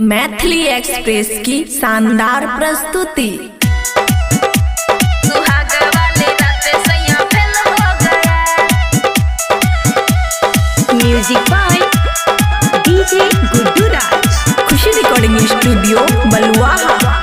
Maithili express की शानदार प्रस्तुति। Music by DJ Guddu Raj. Khushi recording studio Baluaha.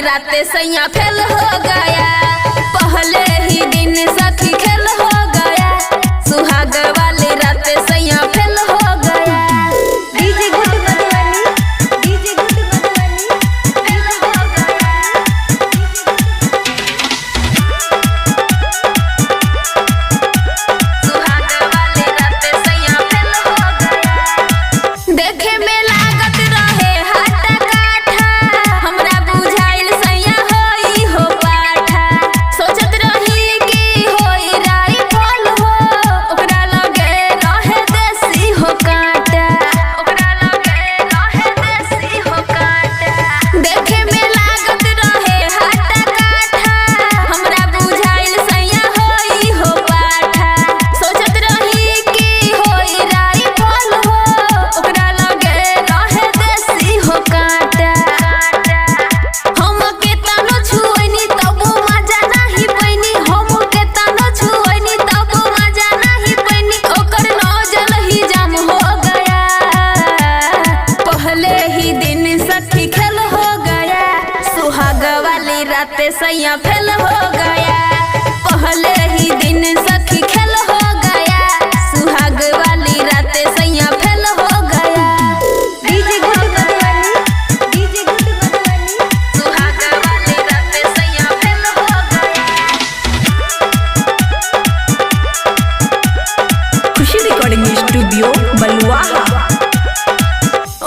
राते सैया फेल हो गया, पहले ही दिन सखी खेल हो गया, सुहाग वाली राते सैया फेल हो गया। DJ Guddu Madhubani, DJ Guddu Madhubani, fail हो गया। सुहाग वाली राते सैया फेल हो गया। देखे में लागत रहे हाटा काठा, हमरा बुझाइल हो पाठा, सोचत रही कि होई राइफल हो, ओकरा लगे रहे देसी हो कांटा, ओकरा लगे रहे देसी हो कांटा। देखे में लागत रहे हाटा काठा, हमरा बुझाइल सैया होई हो पाठा, सोचत रही कि होई राइफल हो, ओकरा लगे रहे देसी हो कांटा। हम के तानो छुएनी तब मजा नहीं पैनी, हम के तानो छुएनी तब मजा नहीं पैनी, ओकर नौजल ही जाम हो गया। पहले ही दिन सखी खेल हो गया, सुहाग वाली राते सैया फेल हो गया। पहले ही दिन सखी खेल हो गया, सुहाग वाली राते सैया फेल हो गया। डीजे गुड्डू मधुबनी, डीजे गुड्डू मधुबनी, सुहाग वाली राते सैया फेल हो गया। खुशी रिकॉर्डिंग स्टूडियो बलुआहा।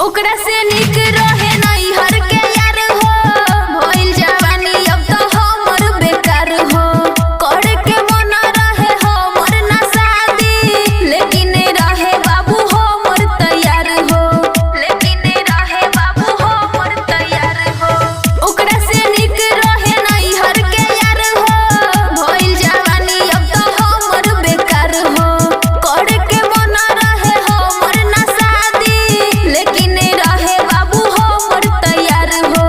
ओकरा से निक रहे नहीं हर के यार हो, भइल जवानी अब तो हमर बेकार हो, करे के मन रहे हमर ना शादी, लेकिन रहे बाबू हमर तैयार हो, लेकिन रहे बाबू हमर तैयार हो। ओकरा से निक रहे नहीं हर के यार हो, भइल जवानी अब तो हमर बेकार हो, करे के मन रहे हमर ना शादी, लेकिन रहे बाबू हमर तैयार हो।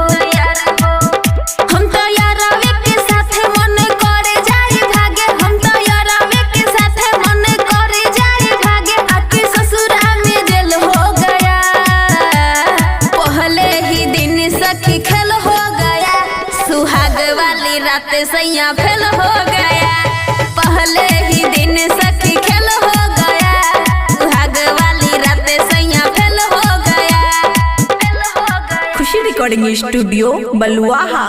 हम तो यारावे के साथे मन करे जाई भागे, हम तो यारावे के साथे मन करे जाई भागे, आके ससुरा में जेल हो गया। पहले ही दिन सखी खेल हो गया, सुहाग वाली राते सैया फेल हो गया। पहले ही दिन सखी खेल हो गया, सुहाग वाली राते सैया फेल हो गया, फेल हो गया। खुशी रिकॉर्डिंग स्टूडियो बलुआहा।